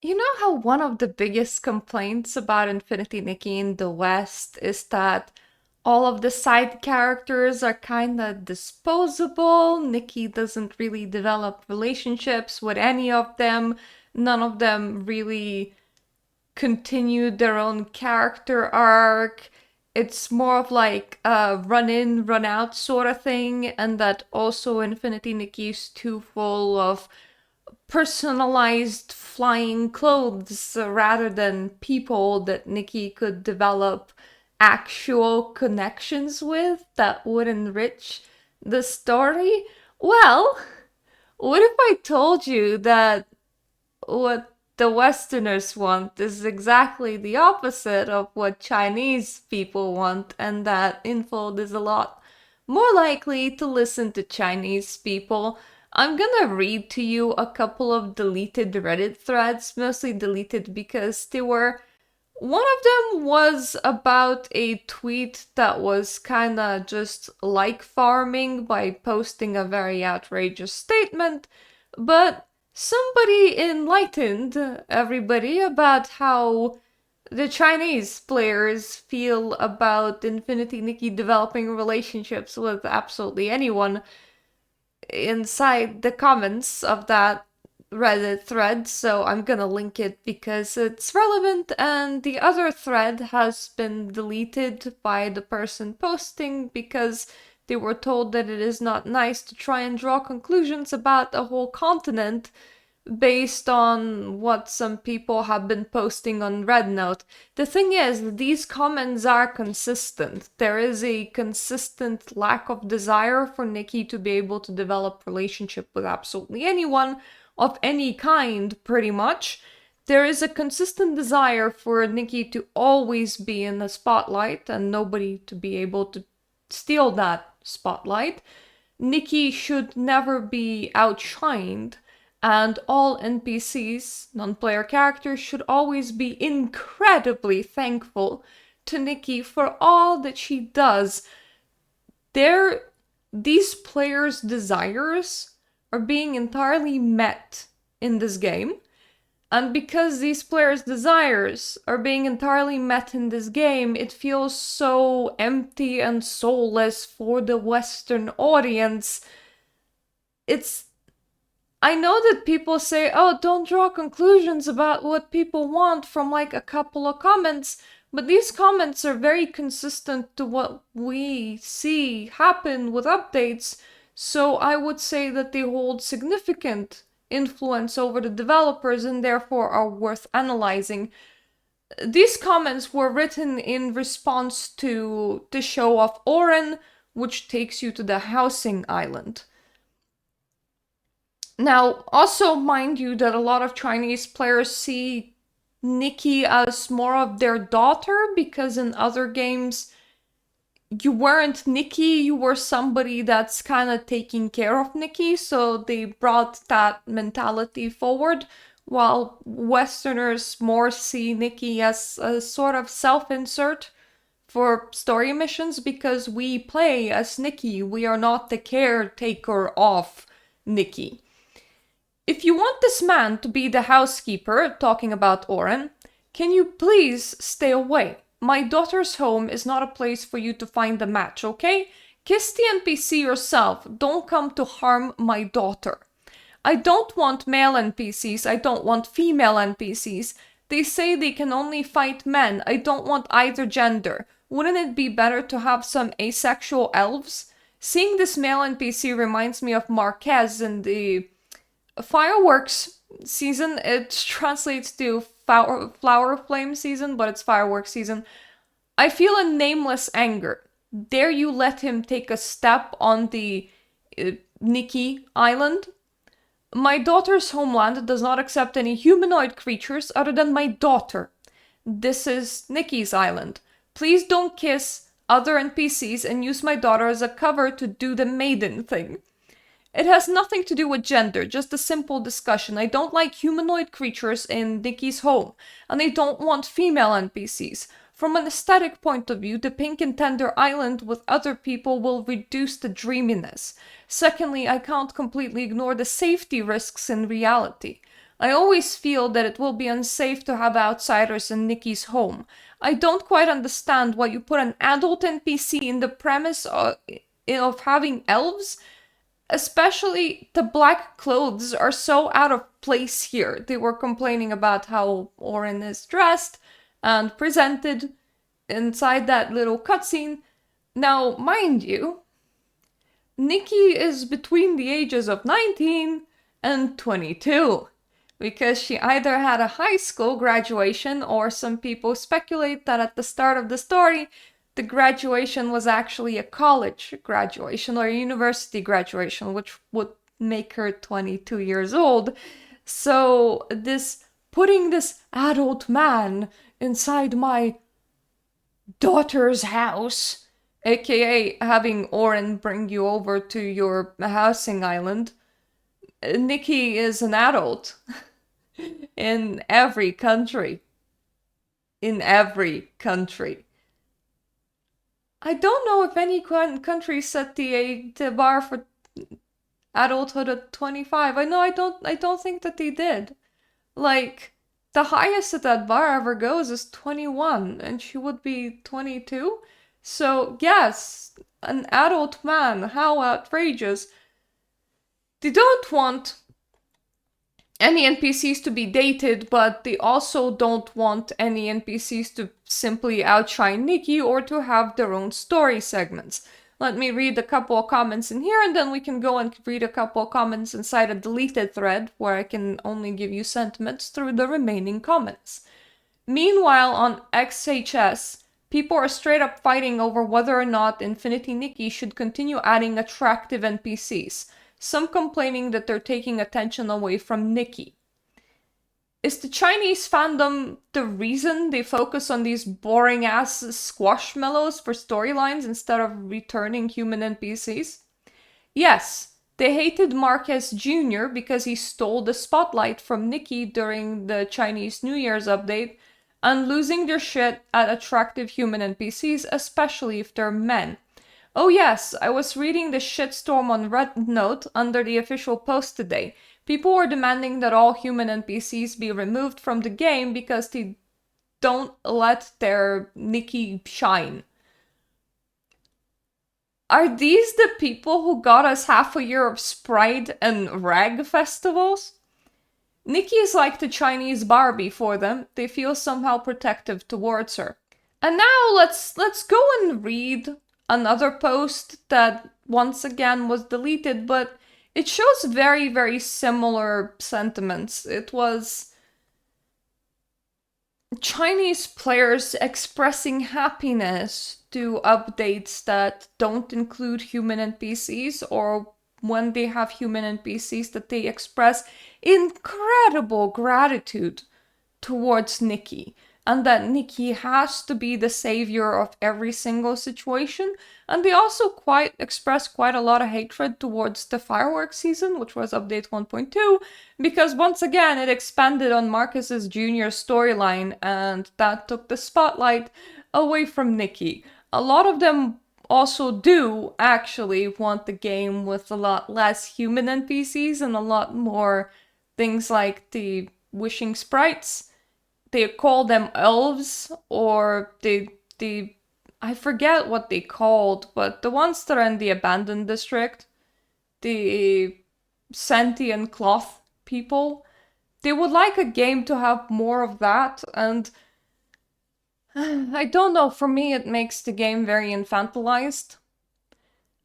You know how one of the biggest complaints about Infinity Nikki in the West is that all of the side characters are kind of disposable. Nikki doesn't really develop relationships with any of them. None of them really continued their own character arc. It's more of like a run in, run out sort of thing, and that also Infinity Nikki is too full of personalized flying clothes rather than people that Nikki could develop actual connections with that would enrich the story. Well, what if I told you that what the Westerners want is exactly the opposite of what Chinese people want, and that Infold is a lot more likely to listen to Chinese people? I'm gonna read to you a couple of deleted Reddit threads, mostly deleted because they were. One of them was about a tweet that was kinda just like farming by posting a very outrageous statement, but somebody enlightened everybody about how the Chinese players feel about Infinity Nikki developing relationships with absolutely anyone inside the comments of that Reddit thread, so I'm gonna link it because it's relevant, and the other thread has been deleted by the person posting because they were told that it is not nice to try and draw conclusions about a whole continent based on what some people have been posting on Rednote. The thing is, these comments are consistent. There is a consistent lack of desire for Nikki to be able to develop relationship with absolutely anyone of any kind, pretty much. There is a consistent desire for Nikki to always be in the spotlight and nobody to be able to steal that spotlight. Nikki should never be outshined, and all NPCs, non player characters, should always be incredibly thankful to Nikki for all that she does. Their, these players' desires are being entirely met in this game. And because these players' desires are being entirely met in this game, it feels so empty and soulless for the Western audience. It's I know that people say, oh, don't draw conclusions about what people want from like a couple of comments, but these comments are very consistent to what we see happen with updates, so I would say that they hold significant influence over the developers and therefore are worth analyzing. These comments were written in response to the show of Oren, which takes you to the housing island. Now, also mind you that a lot of Chinese players see Nikki as more of their daughter because in other games you weren't Nikki, you were somebody that's kind of taking care of Nikki, so they brought that mentality forward, while Westerners more see Nikki as a sort of self-insert for story missions because we play as Nikki, we are not the caretaker of Nikki. If you want this man to be the housekeeper, talking about Oren, can you please stay away? My daughter's home is not a place for you to find a match, okay? Kiss the NPC yourself. Don't come to harm my daughter. I don't want male NPCs. I don't want female NPCs. They say they can only fight men. I don't want either gender. Wouldn't it be better to have some asexual elves? Seeing this male NPC reminds me of Marquez in the fireworks season. It translates to flower flame season, but it's fireworks season. I feel a nameless anger. Dare you let him take a step on the Nikki Island? My daughter's homeland does not accept any humanoid creatures other than my daughter. This is Nikki's island. Please don't kiss other NPCs and use my daughter as a cover to do the maiden thing. It has nothing to do with gender, just a simple discussion. I don't like humanoid creatures in Nikki's home, and I don't want female NPCs. From an aesthetic point of view, the pink and tender island with other people will reduce the dreaminess. Secondly, I can't completely ignore the safety risks in reality. I always feel that it will be unsafe to have outsiders in Nikki's home. I don't quite understand why you put an adult NPC in the premise of having elves. Especially the black clothes are so out of place here. They were complaining about how Oren is dressed and presented inside that little cutscene. Now, mind you, Nikki is between the ages of 19 and 22 because she either had a high school graduation or some people speculate that at the start of the story, the graduation was actually a college graduation or a university graduation, which would make her 22 years old. So this putting this adult man inside my daughter's house, aka having Oren bring you over to your housing island, Nikki is an adult in every country. In every country. I don't know if any country set the bar for adulthood at 25. I don't think that they did. Like, the highest that that bar ever goes is 21, and she would be 22. So, yes, an adult man, how outrageous. They don't want any NPCs to be dated, but they also don't want any NPCs to simply outshine Nikki or to have their own story segments. Let me read a couple of comments in here, and then we can go and read a couple of comments inside a deleted thread where I can only give you sentiments through the remaining comments. Meanwhile, on XHS, people are straight up fighting over whether or not Infinity Nikki should continue adding attractive NPCs. Some complaining that they're taking attention away from Nikki. Is the Chinese fandom the reason they focus on these boring-ass squashmallows for storylines instead of returning human NPCs? Yes, they hated Marquez Jr. because he stole the spotlight from Nikki during the Chinese New Year's update, and losing their shit at attractive human NPCs, especially if they're men. Oh yes, I was reading the shitstorm on Reddit under the official post today. People were demanding that all human NPCs be removed from the game because they don't let their Nikki shine. Are these the people who got us half a year of Sprite and rag festivals? Nikki is like the Chinese Barbie for them. They feel somehow protective towards her. And now let's go and read another post that once again was deleted, but it shows very, very similar sentiments. It was Chinese players expressing happiness to updates that don't include human NPCs, or when they have human NPCs that they express incredible gratitude towards Nikki. And that Nikki has to be the savior of every single situation. And they also express quite a lot of hatred towards the fireworks season, which was update 1.2, because once again it expanded on Marcus's Jr. storyline, and that took the spotlight away from Nikki. A lot of them also do actually want the game with a lot less human NPCs and a lot more things like the wishing sprites. They call them elves, or I forget what they called, but the ones that are in the abandoned district, the sentient cloth people, they would like a game to have more of that, and I don't know, for me it makes the game very infantilized,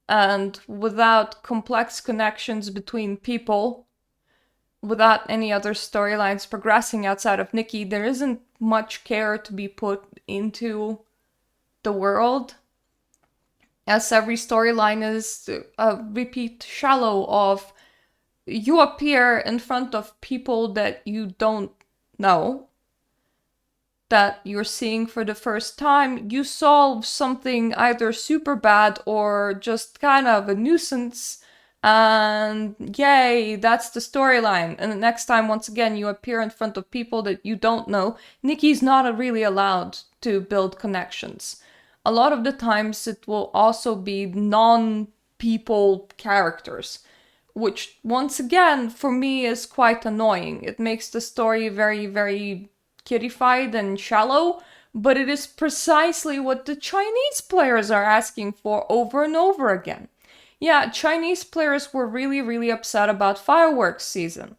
and without complex connections between people, without any other storylines progressing outside of Nikki, there isn't much care to be put into the world, as every storyline is a repeat shallow of you appear in front of people that you don't know, that you're seeing for the first time, you solve something either super bad or just kind of a nuisance, and yay, that's the storyline. And the next time, once again, you appear in front of people that you don't know, Nikki's not really allowed to build connections. A lot of the times it will also be non-people characters, which once again for me is quite annoying. It makes the story very, very kiddified and shallow, but it is precisely what the Chinese players are asking for over and over again. Yeah, Chinese players were really, really upset about fireworks season.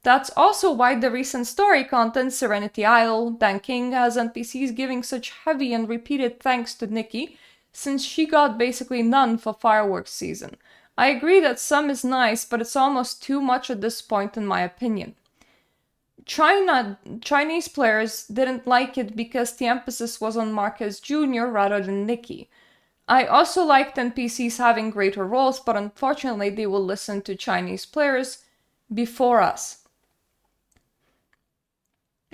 That's also why the recent story content, Serenity Isle, Dan King has NPCs giving such heavy and repeated thanks to Nikki, since she got basically none for fireworks season. I agree that some is nice, but it's almost too much at this point in my opinion. Chinese players didn't like it because the emphasis was on Marquez Jr. rather than Nikki. I also liked NPCs having greater roles, but unfortunately they will listen to Chinese players before us.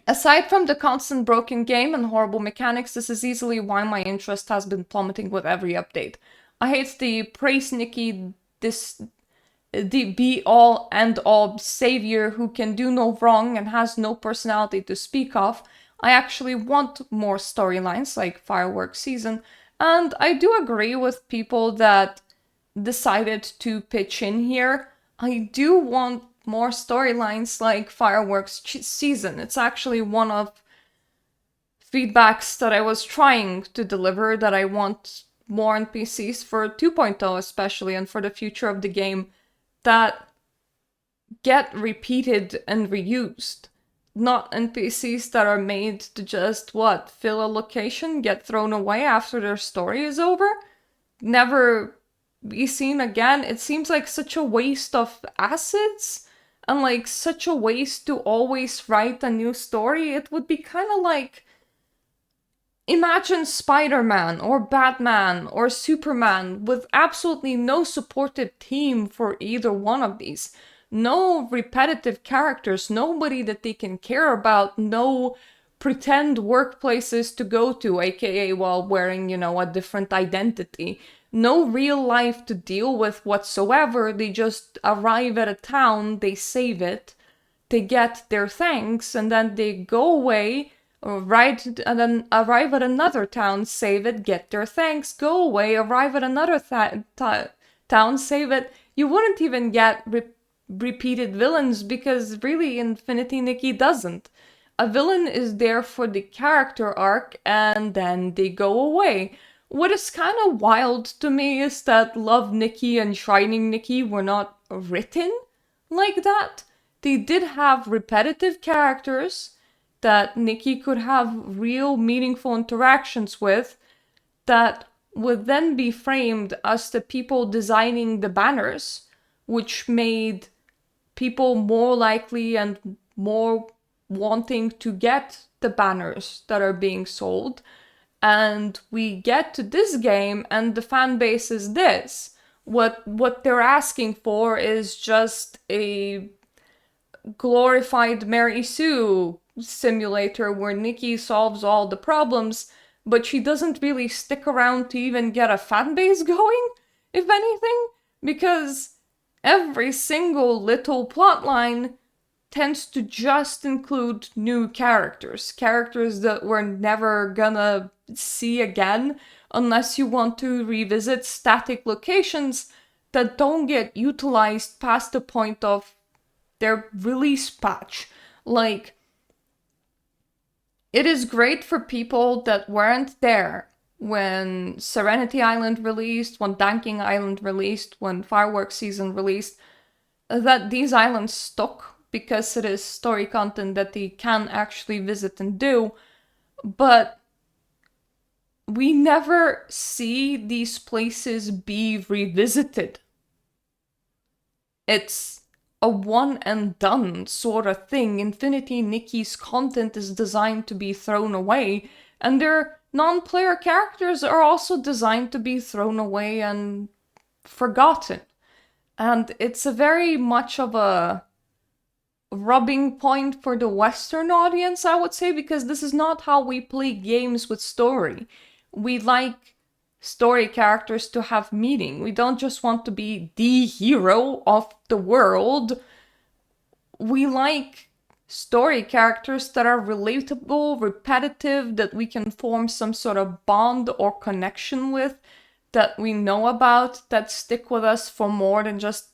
Aside from the constant broken game and horrible mechanics, this is easily why my interest has been plummeting with every update. I hate the praise Nikki, the be-all and all savior who can do no wrong and has no personality to speak of. I actually want more storylines like fireworks season, and I do agree with people that decided to pitch in here. I do want more storylines like fireworks season. It's actually one of feedbacks that I was trying to deliver, that I want more NPCs for 2.0 especially, and for the future of the game, that get repeated and reused. Not NPCs that are made to just, fill a location, get thrown away after their story is over, never be seen again. It seems like such a waste of assets, and like such a waste to always write a new story. It would be kind of like, imagine Spider-Man or Batman or Superman with absolutely no supportive team for either one of these. No repetitive characters, nobody that they can care about, no pretend workplaces to go to, aka while wearing, a different identity. No real life to deal with whatsoever. They just arrive at a town, they save it, they get their thanks, and then they go away, and then arrive at another town, save it, get their thanks, go away, arrive at another town, save it. You wouldn't even get repeated villains, because really Infinity Nikki doesn't. A villain is there for the character arc and then they go away. What is kind of wild to me is that Love Nikki and Shining Nikki were not written like that. They did have repetitive characters that Nikki could have real meaningful interactions with, that would then be framed as the people designing the banners, which made people more likely and more wanting to get the banners that are being sold. And we get to this game and the fan base is this. What they're asking for is just a glorified Mary Sue simulator where Nikki solves all the problems, but she doesn't really stick around to even get a fan base going, if anything, because every single little plotline tends to just include new characters that we're never gonna see again unless you want to revisit static locations that don't get utilized past the point of their release patch. Like, it is great for people that weren't there when Serenity Island released, when Danking Island released, when Fireworks Season released, that these islands stuck because it is story content that they can actually visit and do, but we never see these places be revisited. It's a one and done sort of thing. Infinity Nikki's content is designed to be thrown away, and their non-player characters are also designed to be thrown away and forgotten. And it's a very much of a rubbing point for the Western audience, I would say, because this is not how we play games with story. We like story characters to have meaning. We don't just want to be the hero of the world. We like story characters that are relatable, repetitive, that we can form some sort of bond or connection with, that we know about, that stick with us for more than just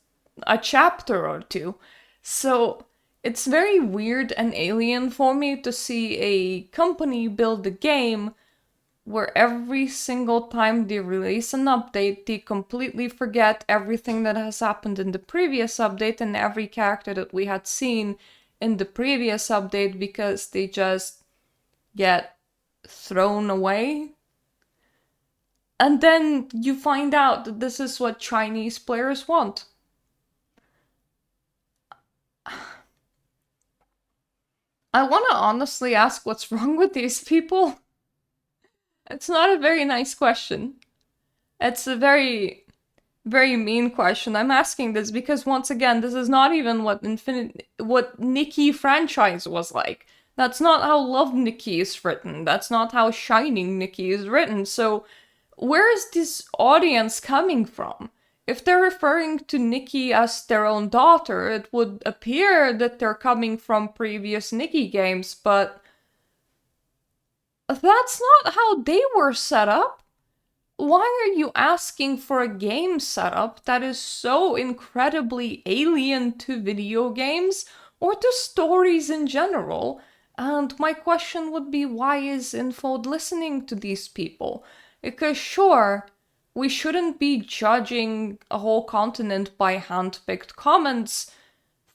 a chapter or two. So it's very weird and alien for me to see a company build a game where every single time they release an update, they completely forget everything that has happened in the previous update and every character that we had seen in the previous update because they just get thrown away. And then you find out that this is what Chinese players want. I want to honestly ask what's wrong with these people. It's not a very nice question. It's a very, very mean question. I'm asking this because once again, this is not even what Nikki franchise was like. That's not how Love Nikki is written. That's not how Shining Nikki is written. So where is this audience coming from? If they're referring to Nikki as their own daughter, it would appear that they're coming from previous Nikki games, but that's not how they were set up. Why are you asking for a game setup that is so incredibly alien to video games or to stories in general? And my question would be, why is Infod listening to these people? Because sure, we shouldn't be judging a whole continent by hand-picked comments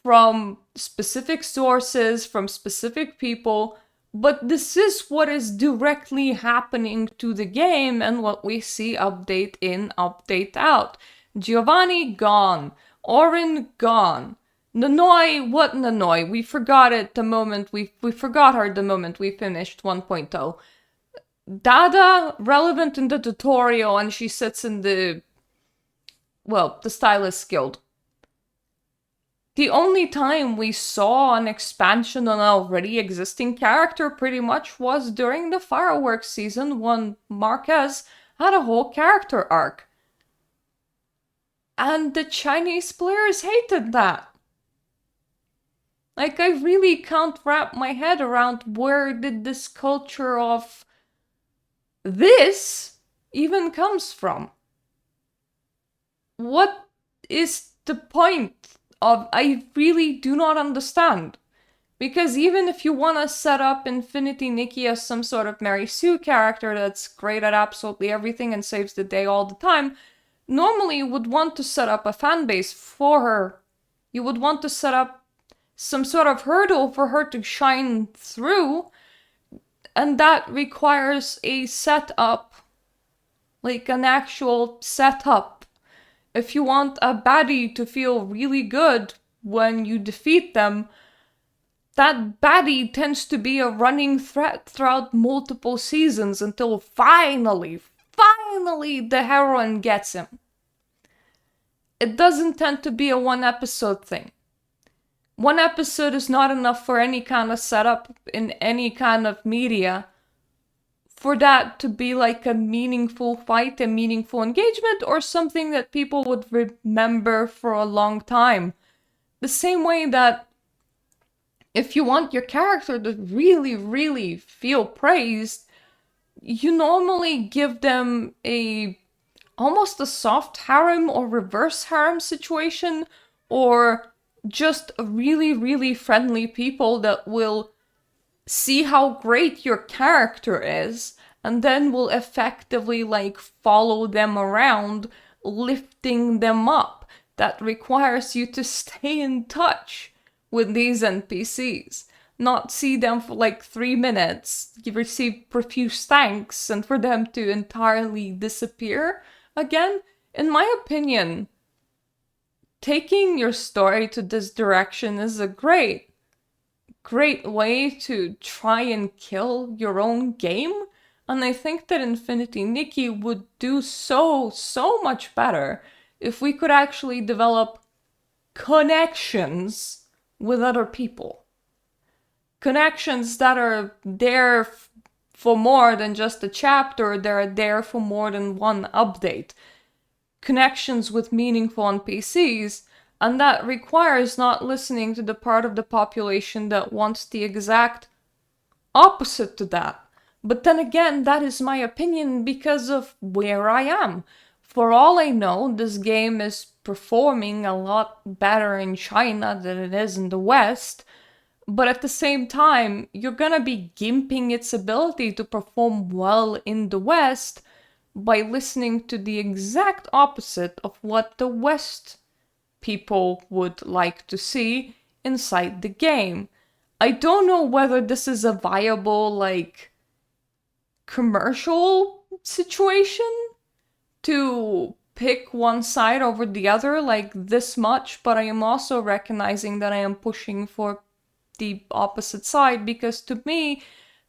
from specific sources, from specific people, but this is what is directly happening to the game and what we see update in, update out. Giovanni gone. Orin gone. Nanoi, what Nanoi? We forgot it the moment we forgot her the moment we finished 1.0. Dada, relevant in the tutorial, and she sits in the Stylist Guild. The only time we saw an expansion on an already existing character pretty much was during the Fireworks season when Marquez had a whole character arc. And the Chinese players hated that. Like, I really can't wrap my head around where did this culture of this even comes from. What is the point of, I really do not understand. Because even if you want to set up Infinity Nikki as some sort of Mary Sue character that's great at absolutely everything and saves the day all the time, normally you would want to set up a fan base for her. You would want to set up some sort of hurdle for her to shine through, and that requires a setup, like an actual setup. If you want a baddie to feel really good when you defeat them, that baddie tends to be a running threat throughout multiple seasons until finally the heroine gets him. It doesn't tend to be a one episode thing. One episode is not enough for any kind of setup in any kind of media for that to be like a meaningful fight, a meaningful engagement, or something that people would remember for a long time. The same way that if you want your character to really, really feel praised, you normally give them almost a soft harem or reverse harem situation, or just really, really friendly people that will see how great your character is and then will effectively like follow them around, lifting them up. That requires you to stay in touch with these NPCs, not see them for like 3 minutes, you receive profuse thanks, and for them to entirely disappear again. In my opinion, taking your story to this direction is a great way to try and kill your own game. And I think that Infinity Nikki would do so much better if we could actually develop connections with other people. Connections that are there for more than just a chapter, they're there for more than one update. Connections with meaningful NPCs, and that requires not listening to the part of the population that wants the exact opposite to that. But then again, that is my opinion because of where I am. For all I know, this game is performing a lot better in China than it is in the West, but at the same time, you're gonna be gimping its ability to perform well in the West by listening to the exact opposite of what the West people would like to see inside the game. I don't know whether this is a viable, like, commercial situation to pick one side over the other like this much, but I am also recognizing that I am pushing for the opposite side because to me,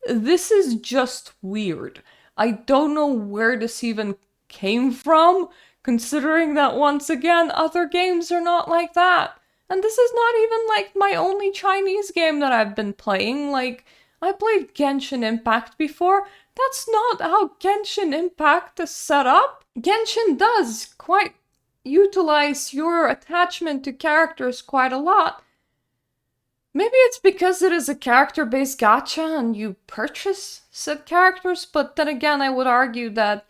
this is just weird. I don't know where this even came from, considering that once again, other games are not like that. And this is not even like my only Chinese game that I've been playing. Like, I played Genshin Impact before. That's not how Genshin Impact is set up. Genshin does quite utilize your attachment to characters quite a lot. Maybe it's because it is a character-based gacha and you purchase said characters, but then again, I would argue that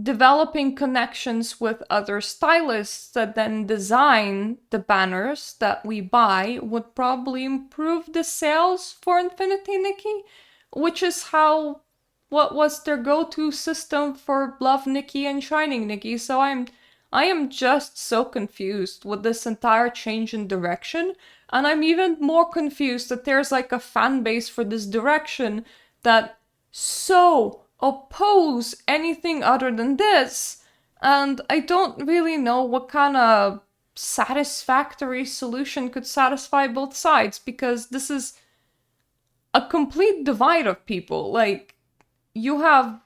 developing connections with other stylists that then design the banners that we buy would probably improve the sales for Infinity Nikki, which is what was their go-to system for Love Nikki and Shining Nikki. So I am just so confused with this entire change in direction, and I'm even more confused that there's like a fan base for this direction that so oppose anything other than this, and I don't really know what kind of satisfactory solution could satisfy both sides, because this is a complete divide of people. Like, you have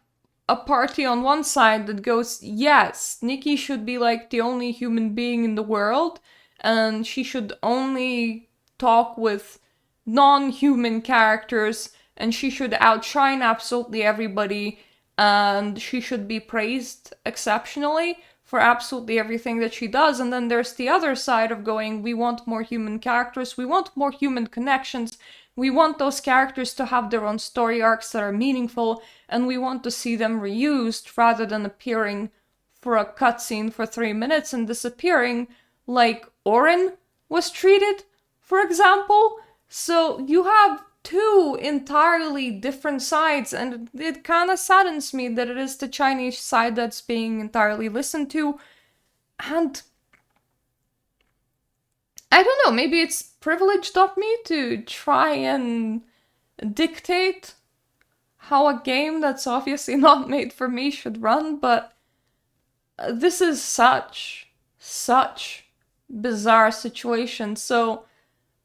a party on one side that goes, yes, Nikki should be like the only human being in the world, and she should only talk with non-human characters, and she should outshine absolutely everybody, and she should be praised exceptionally for absolutely everything that she does. And then there's the other side of going, we want more human characters, we want more human connections, we want those characters to have their own story arcs that are meaningful, and we want to see them reused rather than appearing for a cutscene for 3 minutes and disappearing like Orin was treated, for example. So you have two entirely different sides, and it kind of saddens me that it is the Chinese side that's being entirely listened to. And I don't know, maybe it's privileged of me to try and dictate how a game that's obviously not made for me should run, but this is such bizarre situation. So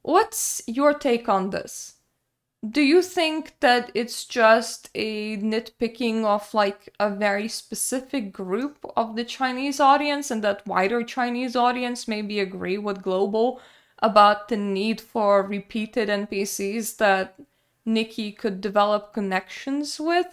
what's your take on this? Do you think that it's just a nitpicking of like a very specific group of the Chinese audience, and that wider Chinese audience maybe agree with Global about the need for repeated NPCs that Nikki could develop connections with?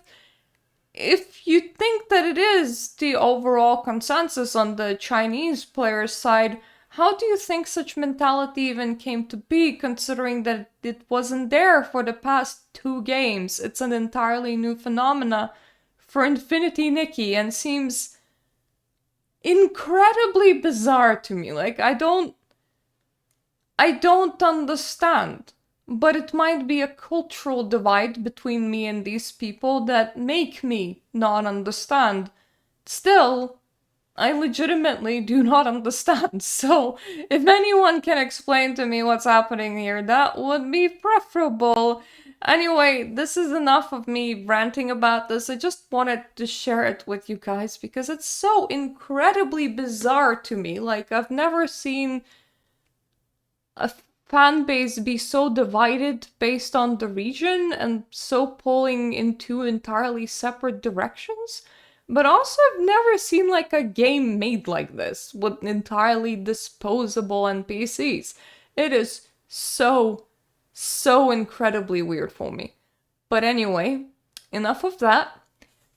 If you think that it is the overall consensus on the Chinese player's side, how do you think such mentality even came to be, considering that it wasn't there for the past 2 games? It's an entirely new phenomena for Infinity Nikki and seems incredibly bizarre to me. Like, I don't understand. But it might be a cultural divide between me and these people that make me not understand. Still, I legitimately do not understand. So, if anyone can explain to me what's happening here, that would be preferable. Anyway, this is enough of me ranting about this. I just wanted to share it with you guys because it's so incredibly bizarre to me. Like, I've never seen a fan base be so divided based on the region and so pulling in 2 entirely separate directions. But also, I've never seen like a game made like this with entirely disposable NPCs. It is so incredibly weird for me. But anyway, enough of that.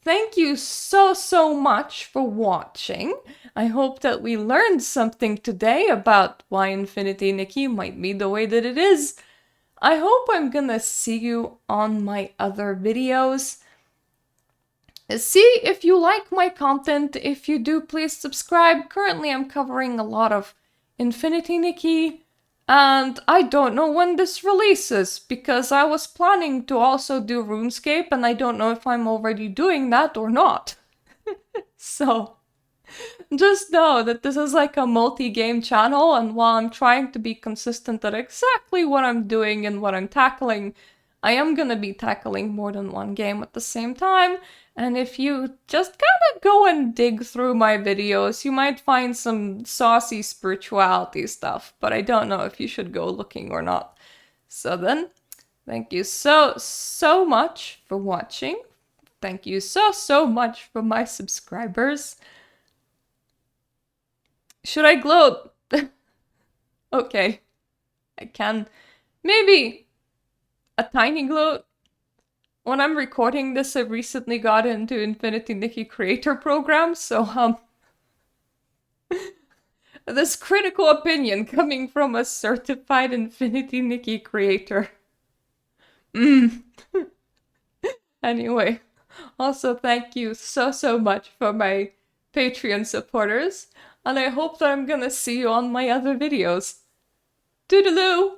Thank you so much for watching. I hope that we learned something today about why Infinity Nikki might be the way that it is. I hope I'm gonna see you on my other videos. See if you like my content. If you do, please subscribe. Currently, I'm covering a lot of Infinity Nikki, and I don't know when this releases because I was planning to also do RuneScape, and I don't know if I'm already doing that or not. So, just know that this is like a multi-game channel, and while I'm trying to be consistent at exactly what I'm doing and what I'm tackling, I am gonna be tackling more than one game at the same time. And if you just kind of go and dig through my videos, you might find some saucy spirituality stuff, but I don't know if you should go looking or not. So then, thank you so much for watching. Thank you so much for my subscribers. Should I gloat? Okay. I can. Maybe a tiny gloat. When I'm recording this, I recently got into Infinity Nikki Creator Program, so this critical opinion coming from a certified Infinity Nikki creator. Anyway, also thank you so much for my Patreon supporters, and I hope that I'm gonna see you on my other videos. Toodaloo!